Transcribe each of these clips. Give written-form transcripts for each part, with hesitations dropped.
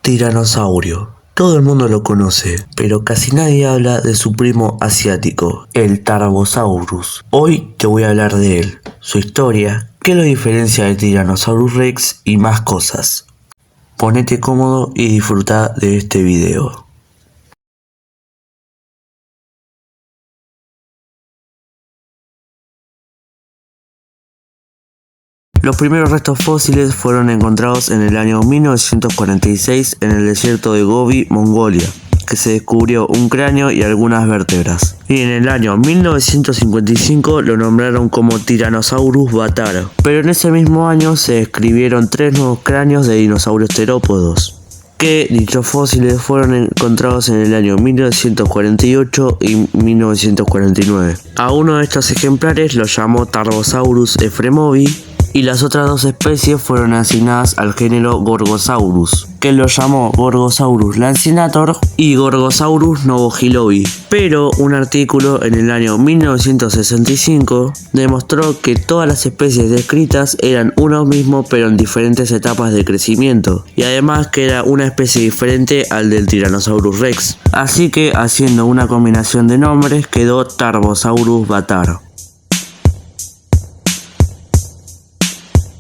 Tiranosaurio. Todo el mundo lo conoce, pero casi nadie habla de su primo asiático, el Tarbosaurus. Hoy te voy a hablar de él, su historia, qué lo diferencia del Tyrannosaurus Rex y más cosas. Ponete cómodo y disfruta de este video. Los primeros restos fósiles fueron encontrados en el año 1946 en el desierto de Gobi, Mongolia, que se descubrió un cráneo y algunas vértebras. Y en el año 1955 lo nombraron como Tyrannosaurus batara. Pero en ese mismo año se describieron 3 nuevos cráneos de dinosaurios terópodos, que dichos fósiles fueron encontrados en el año 1948 y 1949. A uno de estos ejemplares lo llamó Tarbosaurus ephraimovi, y las otras 2 especies fueron asignadas al género Gorgosaurus, que lo llamó Gorgosaurus lancinator y Gorgosaurus novohilobi. Pero un artículo en el año 1965 demostró que todas las especies descritas eran uno mismo pero en diferentes etapas de crecimiento, y además que era una especie diferente al del Tyrannosaurus Rex. Así que haciendo una combinación de nombres quedó Tarbosaurus batara.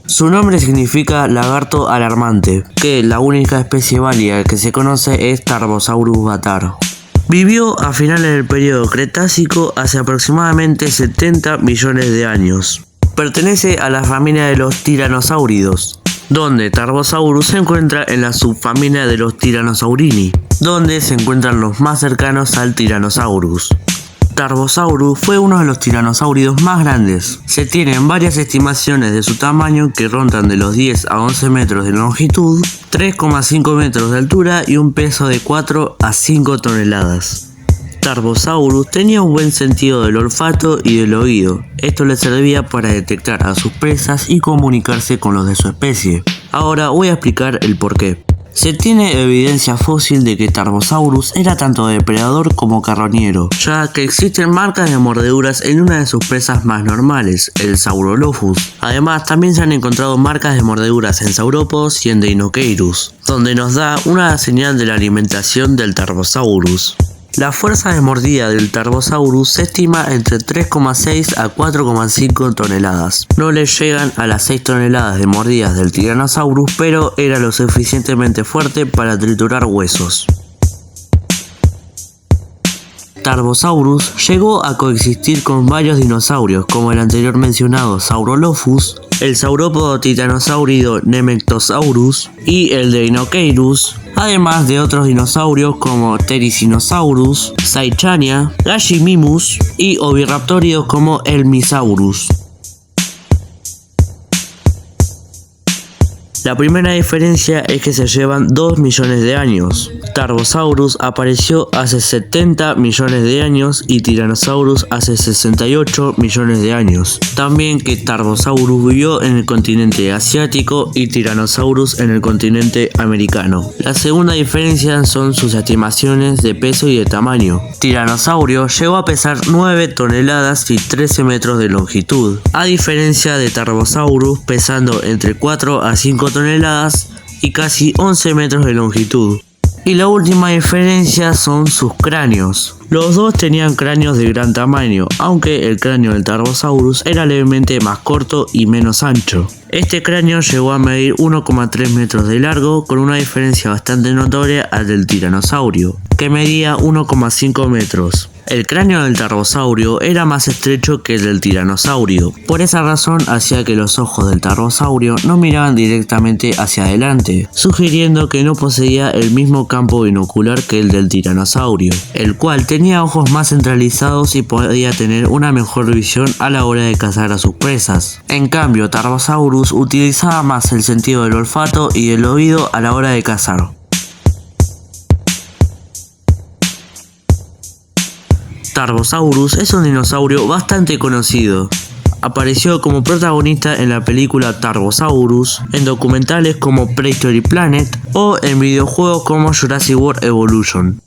Su nombre significa lagarto alarmante, que la única especie válida que se conoce es Tarbosaurus batara. Vivió a finales del periodo Cretácico hace aproximadamente 70 millones de años. Pertenece a la familia de los tiranosáuridos, donde Tarbosaurus se encuentra en la subfamilia de los Tyrannosaurini, donde se encuentran los más cercanos al Tyrannosaurus. Tarbosaurus fue uno de los tiranosáuridos más grandes. Se tienen varias estimaciones de su tamaño que rondan de los 10 a 11 metros de longitud, 3,5 metros de altura y un peso de 4 a 5 toneladas. Tarbosaurus tenía un buen sentido del olfato y del oído. Esto le servía para detectar a sus presas y comunicarse con los de su especie. Ahora voy a explicar el porqué. Se tiene evidencia fósil de que Tarbosaurus era tanto depredador como carroñero, ya que existen marcas de mordeduras en una de sus presas más normales, el Saurolophus. Además, también se han encontrado marcas de mordeduras en saurópodos y en Deinocheirus, donde nos da una señal de la alimentación del Tarbosaurus. La fuerza de mordida del Tarbosaurus se estima entre 3,6 a 4,5 toneladas. No le llegan a las 6 toneladas de mordidas del Tyrannosaurus, pero era lo suficientemente fuerte para triturar huesos. Tarbosaurus llegó a coexistir con varios dinosaurios, como el anterior mencionado Saurolophus, el saurópodo titanosáurido Nemegtosaurus y el Deinocheirus, además de otros dinosaurios como Therizinosaurus, Zaitchania, Gallimimus y oviraptóridos como Elmisaurus. La primera diferencia es que se llevan 2 millones de años. Tarbosaurus apareció hace 70 millones de años y Tyrannosaurus hace 68 millones de años. También que Tarbosaurus vivió en el continente asiático y Tyrannosaurus en el continente americano. La segunda diferencia son sus estimaciones de peso y de tamaño. Tiranosaurio llegó a pesar 9 toneladas y 13 metros de longitud, a diferencia de Tarbosaurus pesando entre 4 a 5 toneladas y casi 11 metros de longitud. Y la última diferencia son sus cráneos. Los dos tenían cráneos de gran tamaño, aunque el cráneo del Tarbosaurus era levemente más corto y menos ancho. Este cráneo llegó a medir 1,3 metros de largo, con una diferencia bastante notoria al del tiranosaurio, que medía 1,5 metros. El cráneo del Tarbosaurio era más estrecho que el del tiranosaurio. Por esa razón hacía que los ojos del Tarbosaurio no miraban directamente hacia adelante, sugiriendo que no poseía el mismo campo binocular que el del tiranosaurio, el cual tenía ojos más centralizados y podía tener una mejor visión a la hora de cazar a sus presas. En cambio, Tarbosaurus utilizaba más el sentido del olfato y del oído a la hora de cazar. Tarbosaurus es un dinosaurio bastante conocido. Apareció como protagonista en la película Tarbosaurus, en documentales como Prehistory Planet o en videojuegos como Jurassic World Evolution.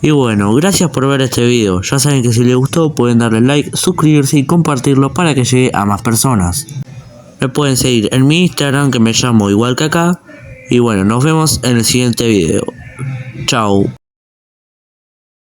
Y bueno, gracias por ver este video. Ya saben que si les gustó pueden darle like, suscribirse y compartirlo para que llegue a más personas. Me pueden seguir en mi Instagram, que me llamo igual que acá. Y bueno, nos vemos en el siguiente video. Chao.